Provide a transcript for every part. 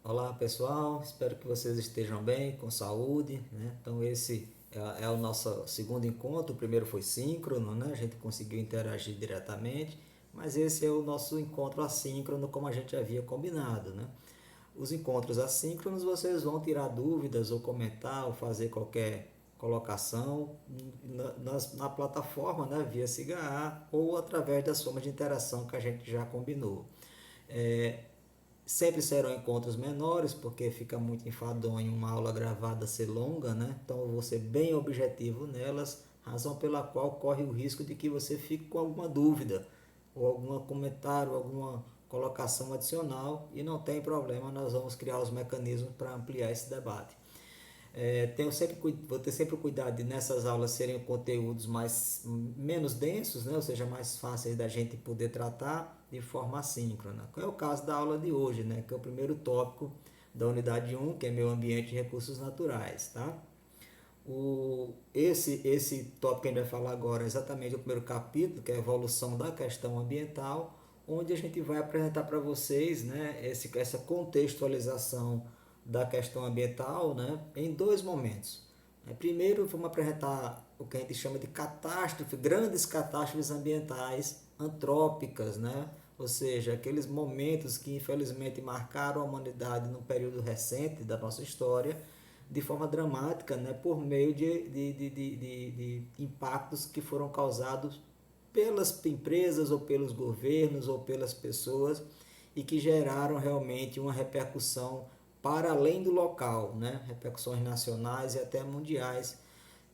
Olá pessoal, espero que vocês estejam bem, com saúde, né? Então esse é o nosso segundo encontro, o primeiro foi síncrono, né? A gente conseguiu interagir diretamente, mas esse é o nosso encontro assíncrono como a gente havia combinado, né? Os encontros assíncronos vocês vão tirar dúvidas ou comentar ou fazer qualquer colocação na plataforma, né? Via SIGA ou através das formas de interação que a gente já combinou. É, Sempre serão encontros menores, porque fica muito enfadonho uma aula gravada ser longa, né? Então eu vou ser bem objetivo nelas, razão pela qual corre o risco de que você fique com alguma dúvida, ou algum comentário, alguma colocação adicional, e não tem problema, nós vamos criar os mecanismos para ampliar esse debate. Vou ter sempre o cuidado de nessas aulas serem conteúdos menos densos, né? Ou seja, mais fáceis da gente poder tratar de forma assíncrona. Qual é o caso da aula de hoje, né? Que é o primeiro tópico da unidade 1, que é meio ambiente e recursos naturais, tá? Esse tópico que a gente vai falar agora é exatamente o primeiro capítulo, que é a evolução da questão ambiental, onde a gente vai apresentar para vocês, né, essa contextualização da questão ambiental, né, em dois momentos. Primeiro, vamos apresentar o que a gente chama de catástrofe, grandes catástrofes ambientais antrópicas, né? Ou seja, aqueles momentos que infelizmente marcaram a humanidade no período recente da nossa história de forma dramática, né, por meio de impactos que foram causados pelas empresas ou pelos governos ou pelas pessoas e que geraram realmente uma repercussão para além do local, né, repercussões nacionais e até mundiais.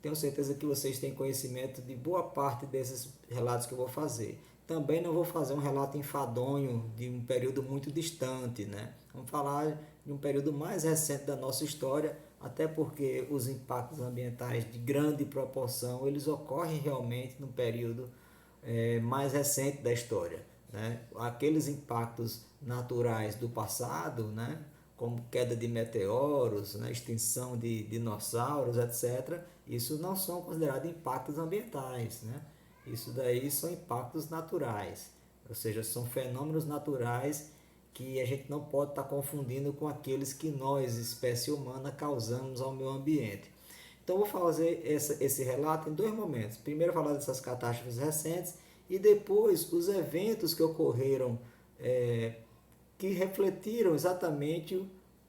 Tenho certeza que vocês têm conhecimento de boa parte desses relatos que eu vou fazer. Também não vou fazer um relato enfadonho de um período muito distante, né? Vamos falar de um período mais recente da nossa história, até porque os impactos ambientais de grande proporção, eles ocorrem realmente no período mais recente da história, né? Aqueles impactos naturais do passado, né? Como queda de meteoros, né? Extinção de dinossauros, etc. Isso não são considerados impactos ambientais, né? Isso daí são impactos naturais, ou seja, são fenômenos naturais que a gente não pode estar confundindo com aqueles que nós, espécie humana, causamos ao meio ambiente. Então, vou fazer esse relato em dois momentos. Primeiro, falar dessas catástrofes recentes e depois os eventos que ocorreram, que refletiram exatamente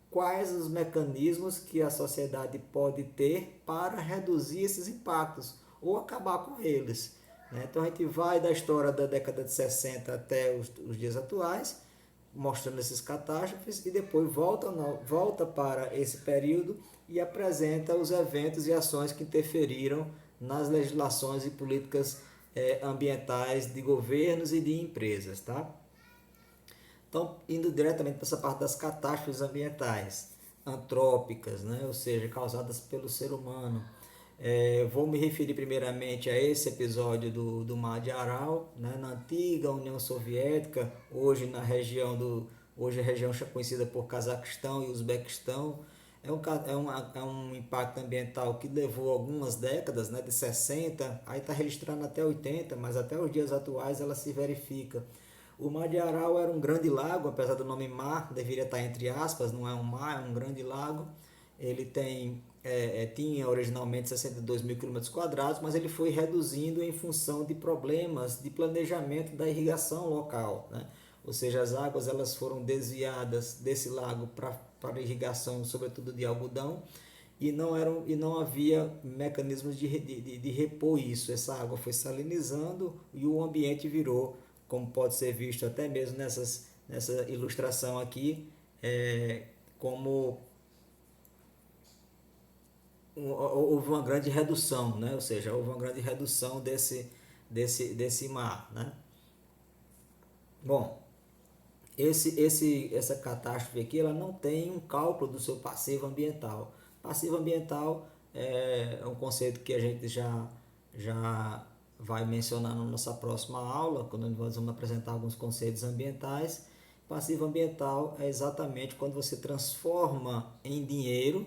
quais os mecanismos que a sociedade pode ter para reduzir esses impactos ou acabar com eles, né? Então, a gente vai da história da década de 60 até os dias atuais, mostrando esses catástrofes e depois volta para esse período e apresenta os eventos e ações que interferiram nas legislações e políticas ambientais de governos e de empresas, tá? Então, indo diretamente para essa parte das catástrofes ambientais antrópicas, né? Ou seja, causadas pelo ser humano. Vou me referir primeiramente a esse episódio do Mar de Aral, né? Na antiga União Soviética, hoje a região conhecida por Cazaquistão e Uzbequistão. É um impacto ambiental que levou algumas décadas, né, de 60, aí está registrando até 80, mas até os dias atuais ela se verifica. O Mar de Aral era um grande lago, apesar do nome mar, deveria estar entre aspas, não é um mar, é um grande lago. Ele tinha originalmente 62 mil quilômetros quadrados, mas ele foi reduzindo em função de problemas de planejamento da irrigação local, né? Ou seja, as águas elas foram desviadas desse lago para irrigação, sobretudo de algodão, e não havia mecanismos de repor isso. Essa água foi salinizando e o ambiente virou, como pode ser visto até mesmo nessa ilustração aqui, como houve uma grande redução, né? Ou seja, houve uma grande redução desse mar, né? Bom, essa catástrofe aqui ela não tem um cálculo do seu passivo ambiental. Passivo ambiental é um conceito que a gente já vai mencionar na nossa próxima aula, quando nós vamos apresentar alguns conceitos ambientais. Passivo ambiental é exatamente quando você transforma em dinheiro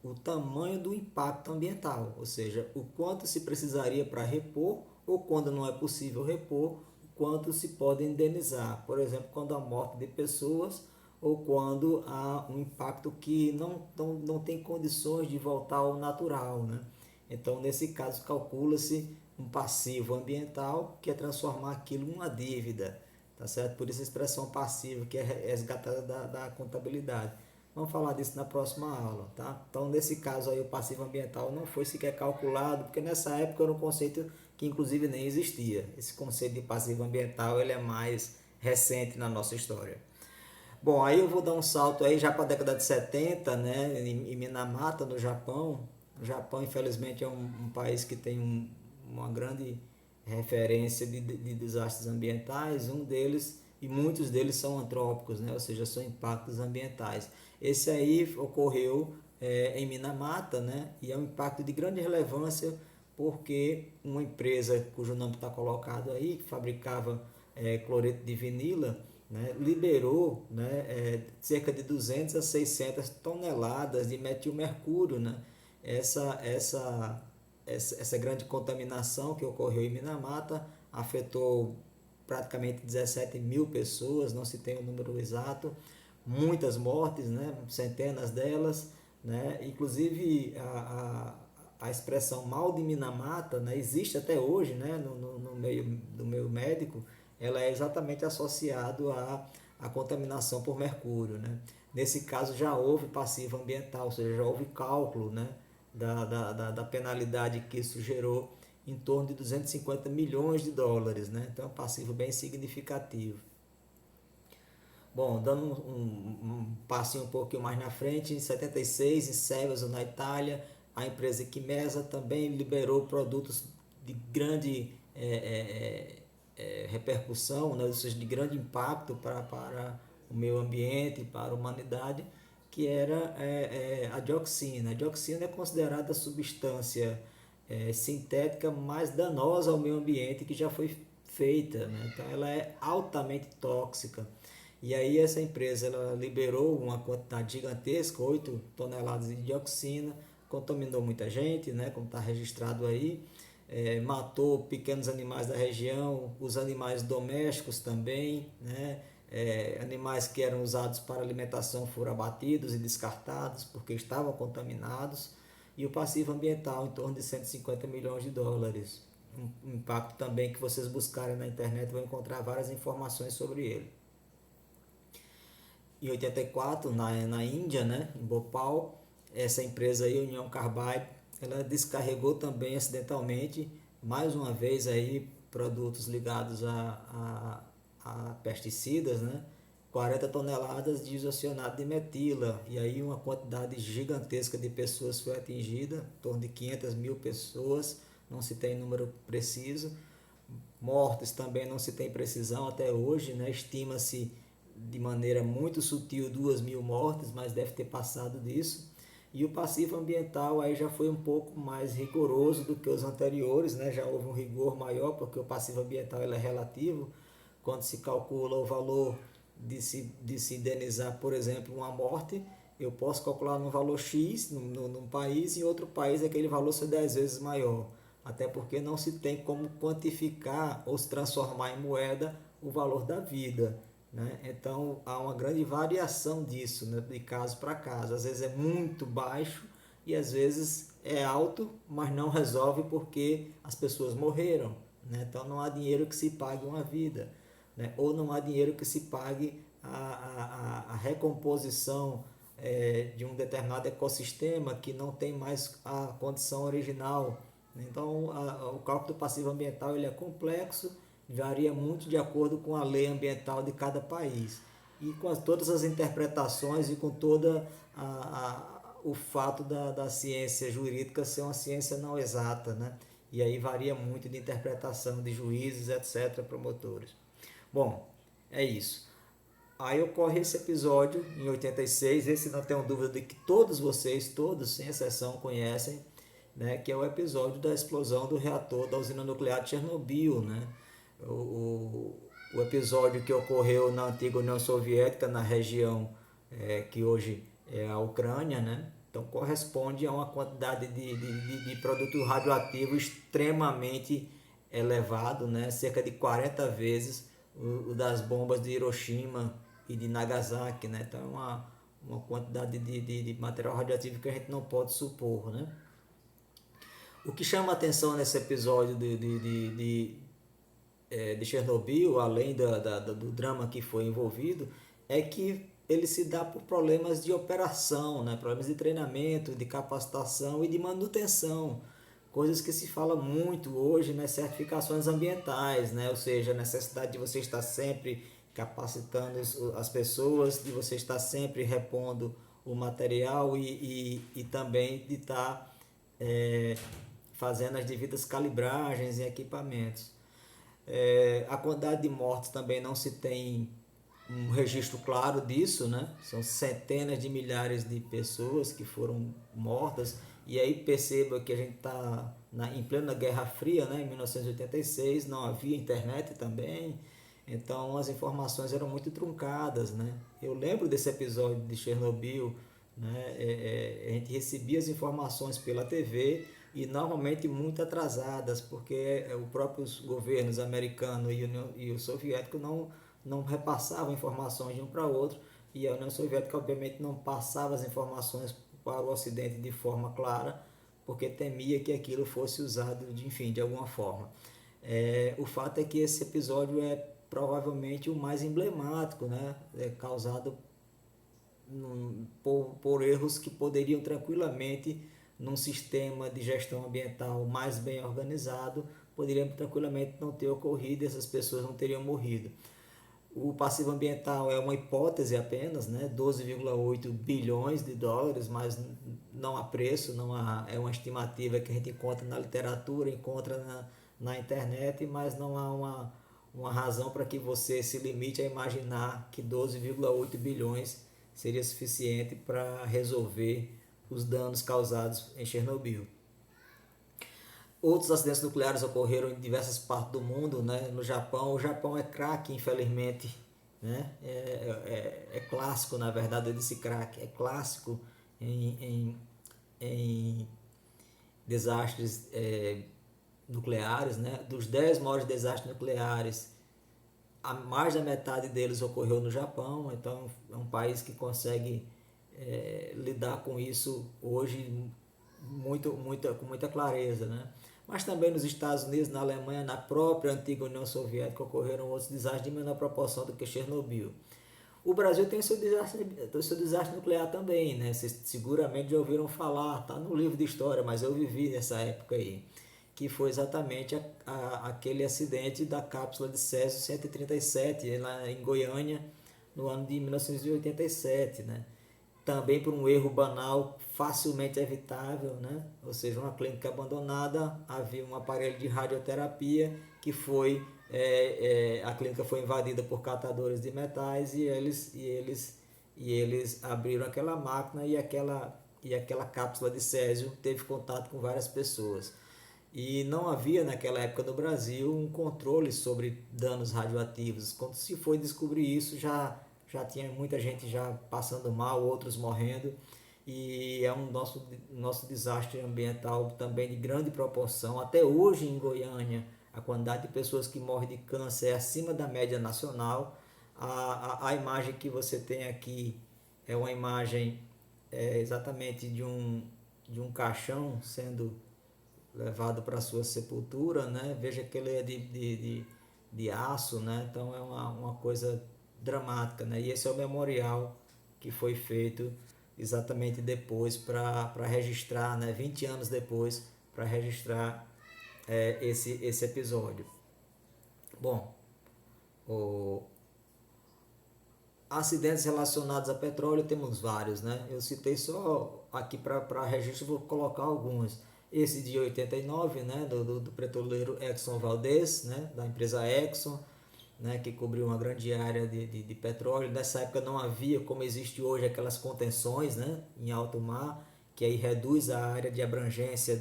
o tamanho do impacto ambiental, ou seja, o quanto se precisaria para repor ou quando não é possível repor, o quanto se pode indenizar. Por exemplo, quando a morte de pessoas ou quando há um impacto que não tem condições de voltar ao natural, né? Então, nesse caso, calcula-se um passivo ambiental, que é transformar aquilo em uma dívida, tá certo? Por isso a expressão passiva, que é resgatada da contabilidade. Vamos falar disso na próxima aula, tá? Então, nesse caso aí, o passivo ambiental não foi sequer calculado, porque nessa época era um conceito que inclusive nem existia. Esse conceito de passivo ambiental, ele é mais recente na nossa história. Bom, aí eu vou dar um salto aí já para a década de 70, né, em Minamata, no Japão. O Japão, infelizmente, é um país que tem uma grande referência de desastres ambientais. Um deles, e muitos deles são antrópicos, né, ou seja, são impactos ambientais. Esse aí ocorreu em Minamata, né, e é um impacto de grande relevância porque uma empresa cujo nome está colocado aí, que fabricava cloreto de vinila, né, liberou, né, cerca de 200 a 600 toneladas de metilmercúrio, né? Essa grande contaminação que ocorreu em Minamata afetou praticamente 17 mil pessoas, não se tem o número exato, muitas mortes, né, centenas delas, né, inclusive a expressão mal de Minamata, né, existe até hoje, né, no meio do meio médico, ela é exatamente associado à contaminação por mercúrio, né. Nesse caso já houve passivo ambiental, ou seja, já houve cálculo, né, da penalidade que isso gerou em torno de 250 milhões de dólares, né? Então é um passivo bem significativo. Bom, dando um passinho um pouquinho mais na frente, em 76, em Seveso, na Itália, a empresa Quimesa também liberou produtos de grande repercussão, né, ou seja, de grande impacto para o meio ambiente, para a humanidade, que era a dioxina. A dioxina é considerada a substância sintética mais danosa ao meio ambiente que já foi feita, né? Então ela é altamente tóxica. E aí essa empresa ela liberou uma quantidade gigantesca, 8 toneladas de dioxina, contaminou muita gente, né, como está registrado aí, matou pequenos animais da região, os animais domésticos também, né, animais que eram usados para alimentação foram abatidos e descartados porque estavam contaminados, e o passivo ambiental em torno de 150 milhões de dólares. Um impacto também que vocês buscarem na internet vão encontrar várias informações sobre ele. Em 84, na Índia, né, em Bhopal, essa empresa aí, Union Carbide, ela descarregou também acidentalmente, mais uma vez aí, produtos ligados a pesticidas, né, 40 toneladas de isocianato de metila, e aí uma quantidade gigantesca de pessoas foi atingida, em torno de 500 mil pessoas, não se tem número preciso, mortes também não se tem precisão até hoje, né, estima-se de maneira muito sutil 2.000 mortes, mas deve ter passado disso. E o passivo ambiental aí já foi um pouco mais rigoroso do que os anteriores, né? Já houve um rigor maior, porque o passivo ambiental ele é relativo. Quando se calcula o valor de se indenizar, por exemplo, uma morte, eu posso calcular no valor X num país e em outro país aquele valor ser 10 vezes maior. Até porque não se tem como quantificar ou se transformar em moeda o valor da vida, né? Então há uma grande variação disso, né, de caso para caso. Às vezes é muito baixo e às vezes é alto, mas não resolve porque as pessoas morreram, né? Então não há dinheiro que se pague uma vida, né? Ou não há dinheiro que se pague a recomposição de um determinado ecossistema que não tem mais a condição original. Então o cálculo do passivo ambiental ele é complexo, varia muito de acordo com a lei ambiental de cada país e com todas as interpretações e com toda o fato da ciência jurídica ser uma ciência não exata, né? E aí varia muito de interpretação de juízes, etc., promotores. Bom, é isso. Aí ocorre esse episódio em 86, esse não tenho dúvida de que todos vocês, todos sem exceção, conhecem, né, que é o episódio da explosão do reator da usina nuclear de Chernobyl, né? O episódio que ocorreu na antiga União Soviética, na região que hoje é a Ucrânia, né? Então corresponde a uma quantidade de produto radioativo extremamente elevado, né? Cerca de 40 vezes o das bombas de Hiroshima e de Nagasaki, né? Então é uma quantidade de material radioativo que a gente não pode supor, né? O que chama a atenção nesse episódio de Chernobyl, além do drama que foi envolvido, é que ele se dá por problemas de operação, né? Problemas de treinamento, de capacitação e de manutenção, coisas que se fala muito hoje nas certificações ambientais, né? Ou seja, a necessidade de você estar sempre capacitando as pessoas, de você estar sempre repondo o material e também de estar fazendo as devidas calibragens em equipamentos. A quantidade de mortes também não se tem um registro claro disso, né? São centenas de milhares de pessoas que foram mortas. E aí perceba que a gente está em plena Guerra Fria, né? Em 1986, não havia internet também, então as informações eram muito truncadas, né? Eu lembro desse episódio de Chernobyl, né? A gente recebia as informações pela TV e normalmente muito atrasadas, porque os próprios governos americano e o soviético não repassavam informações de um para outro, e a União Soviética obviamente não passava as informações para o Ocidente de forma clara, porque temia que aquilo fosse usado de alguma forma. O fato é que esse episódio é provavelmente o mais emblemático, né? Causado por erros que poderiam tranquilamente, num sistema de gestão ambiental mais bem organizado, poderiam tranquilamente não ter ocorrido e essas pessoas não teriam morrido. O passivo ambiental é uma hipótese apenas, né? 12,8 bilhões de dólares, mas não há preço, não há, é uma estimativa que a gente encontra na literatura, encontra na internet, mas não há uma razão para que você se limite a imaginar que 12,8 bilhões seria suficiente para resolver os danos causados em Chernobyl. Outros acidentes nucleares ocorreram em diversas partes do mundo, né? No Japão, o Japão é craque, infelizmente, né? É clássico, na verdade, eu disse craque, é clássico em desastres nucleares, né? Dos 10 maiores desastres nucleares, a mais da metade deles ocorreu no Japão, então é um país que consegue lidar com isso hoje com muita clareza, né? Mas também nos Estados Unidos, na Alemanha, na própria antiga União Soviética, ocorreram outros desastres de menor proporção do que Chernobyl. O Brasil tem seu desastre nuclear também, né? Vocês seguramente já ouviram falar, tá no livro de história, mas eu vivi nessa época aí, que foi exatamente aquele acidente da cápsula de Césio 137, lá em Goiânia, no ano de 1987, né? Também por um erro banal, facilmente evitável, né? Ou seja, uma clínica abandonada, havia um aparelho de radioterapia que a clínica foi invadida por catadores de metais e eles abriram aquela máquina e aquela cápsula de césio teve contato com várias pessoas. E não havia naquela época no Brasil um controle sobre danos radioativos. Quando se foi descobrir isso, já tinha muita gente já passando mal, outros morrendo, e é um nosso desastre ambiental também de grande proporção. Até hoje em Goiânia, a quantidade de pessoas que morrem de câncer é acima da média nacional. A imagem que você tem aqui é uma imagem exatamente de um caixão sendo levado para a sua sepultura, né? Veja que ele é de aço, né? Então é uma coisa dramática, né? E esse é o memorial que foi feito exatamente depois para registrar, né? 20 anos depois, para registrar esse episódio. Bom, acidentes relacionados a petróleo temos vários, né? Eu citei só aqui para registro, vou colocar alguns. Esse de 89, né, do petroleiro Exxon Valdez, né, da empresa Exxon, né, que cobriu uma grande área de petróleo. Nessa época não havia, como existe hoje, aquelas contenções, né, em alto mar, que aí reduz a área de abrangência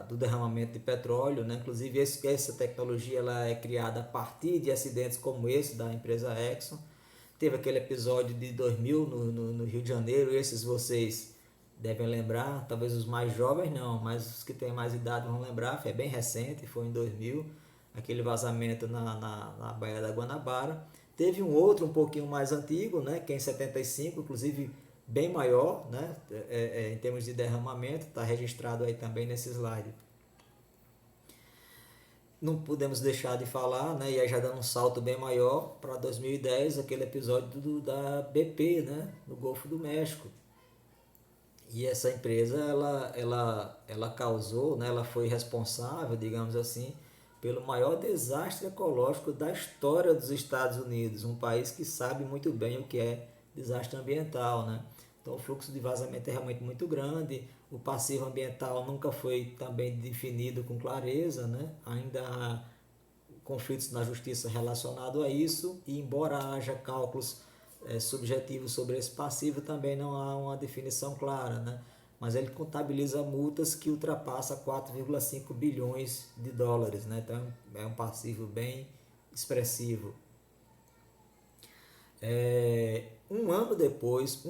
do derramamento de petróleo, né? Inclusive essa tecnologia ela é criada a partir de acidentes como esse da empresa Exxon. Teve aquele episódio de 2000 no Rio de Janeiro, esses vocês devem lembrar, talvez os mais jovens não, mas os que têm mais idade vão lembrar, foi bem recente, foi em 2000, aquele vazamento na Baía da Guanabara. Teve um outro um pouquinho mais antigo, né, que é em 75, inclusive bem maior, né, em termos de derramamento, está registrado aí também nesse slide. Não podemos deixar de falar, né, e aí já dando um salto bem maior para 2010, aquele episódio da BP, né, no Golfo do México. E essa empresa, ela causou, né, ela foi responsável, digamos assim, pelo maior desastre ecológico da história dos Estados Unidos, um país que sabe muito bem o que é desastre ambiental, né? Então o fluxo de vazamento é realmente muito grande, o passivo ambiental nunca foi também definido com clareza, né? Ainda há conflitos na justiça relacionados a isso, e embora haja cálculos subjetivos sobre esse passivo, também não há uma definição clara, né? Mas ele contabiliza multas que ultrapassam 4,5 bilhões de dólares, né? Então é um passivo bem expressivo. Um ano depois,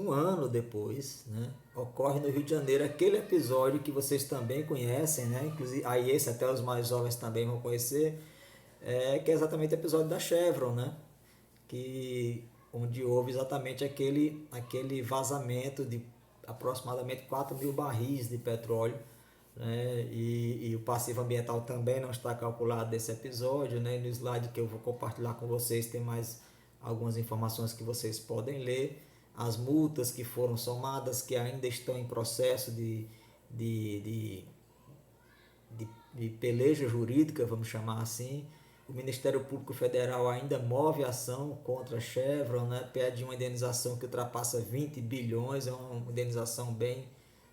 né, ocorre no Rio de Janeiro aquele episódio que vocês também conhecem, né? Inclusive, aí esse até os mais jovens também vão conhecer, que é exatamente o episódio da Chevron, né? Onde houve exatamente aquele vazamento de aproximadamente 4 mil barris de petróleo, né? E o passivo ambiental também não está calculado desse episódio, né? No slide que eu vou compartilhar com vocês tem mais algumas informações que vocês podem ler, as multas que foram somadas, que ainda estão em processo de, de, de peleja jurídica, vamos chamar assim. O Ministério Público Federal ainda move ação contra a Chevron, né? Pede uma indenização que ultrapassa 20 bilhões, é uma indenização bem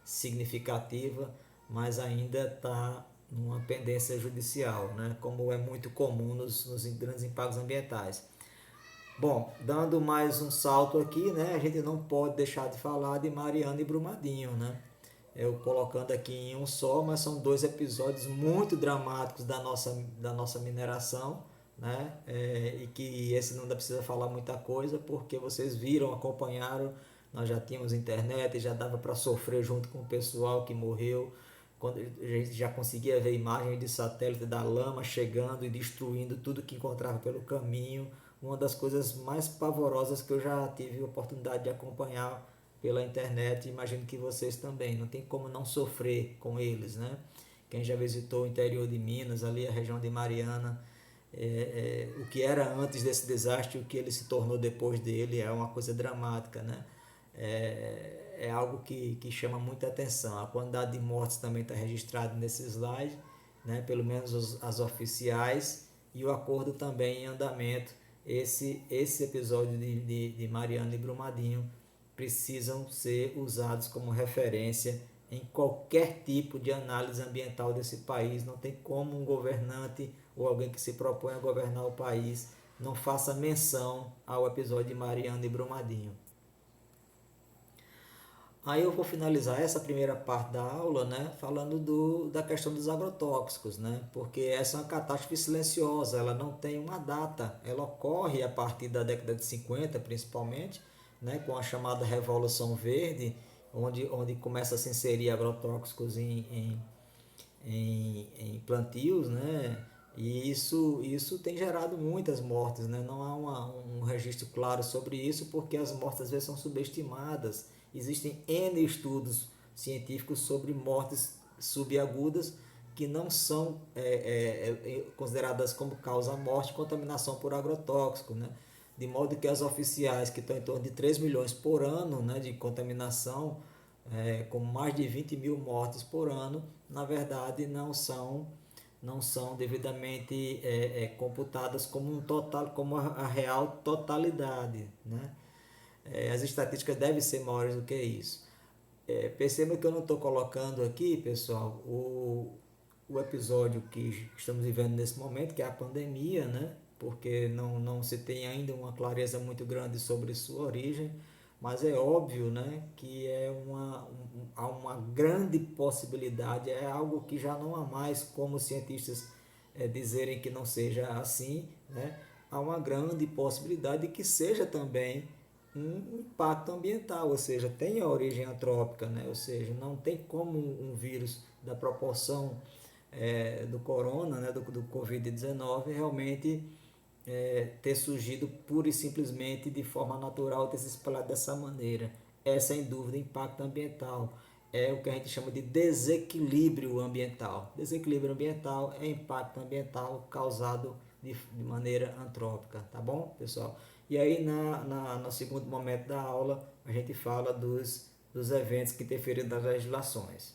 significativa, mas ainda está numa pendência judicial, né? Como é muito comum nos grandes impactos ambientais. Bom, dando mais um salto aqui, né? A gente não pode deixar de falar de Mariana e Brumadinho, né? Eu colocando aqui em um só, mas são dois episódios muito dramáticos da nossa mineração, né? E que esse não precisa falar muita coisa, porque vocês viram, acompanharam, nós já tínhamos internet, já dava para sofrer junto com o pessoal que morreu, quando a gente já conseguia ver imagens de satélite da lama chegando e destruindo tudo que encontrava pelo caminho, uma das coisas mais pavorosas que eu já tive a oportunidade de acompanhar pela internet, imagino que vocês também, não tem como não sofrer com eles, né? Quem já visitou o interior de Minas, ali a região de Mariana, o que era antes desse desastre, o que ele se tornou depois dele, é uma coisa dramática, né? É algo que chama muita atenção. A quantidade de mortes também está registrada nesse slide, né? Pelo menos as oficiais, e o acordo também em andamento. Esse episódio de Mariana e Brumadinho precisam ser usados como referência em qualquer tipo de análise ambiental desse país. Não tem como um governante ou alguém que se propõe a governar o país não faça menção ao episódio de Mariana e Brumadinho. Aí eu vou finalizar essa primeira parte da aula, né, falando da questão dos agrotóxicos, né, porque essa é uma catástrofe silenciosa, ela não tem uma data, ela ocorre a partir da década de 50 principalmente, né, com a chamada Revolução Verde, onde começa a se inserir agrotóxicos em plantios, né, e isso tem gerado muitas mortes, né, não há um registro claro sobre isso, porque as mortes às vezes são subestimadas. Existem N estudos científicos sobre mortes subagudas que não são consideradas como causa-morte contaminação por agrotóxico, né? De modo que as oficiais, que estão em torno de 3 milhões por ano, né, de contaminação, com mais de 20 mil mortes por ano, na verdade não são devidamente computadas como um total, como a real totalidade, né? As estatísticas devem ser maiores do que isso. Perceba que eu não estou colocando aqui, pessoal, o episódio que estamos vivendo nesse momento, que é a pandemia, né? Porque não se tem ainda uma clareza muito grande sobre sua origem, mas é óbvio, né, que há uma grande possibilidade, é algo que já não há mais como cientistas dizerem que não seja assim, né? Há uma grande possibilidade de que seja também um impacto ambiental, ou seja, tem a origem antrópica, né? Ou seja, não tem como um vírus da proporção do corona, né? do Covid-19, realmente ter surgido pura e simplesmente de forma natural, ter se espalhado dessa maneira. É sem dúvida impacto ambiental. É o que a gente chama de desequilíbrio ambiental. Desequilíbrio ambiental é impacto ambiental causado de maneira antrópica, tá bom, pessoal? E aí, no segundo momento da aula, a gente fala dos eventos que interferiram nas legislações.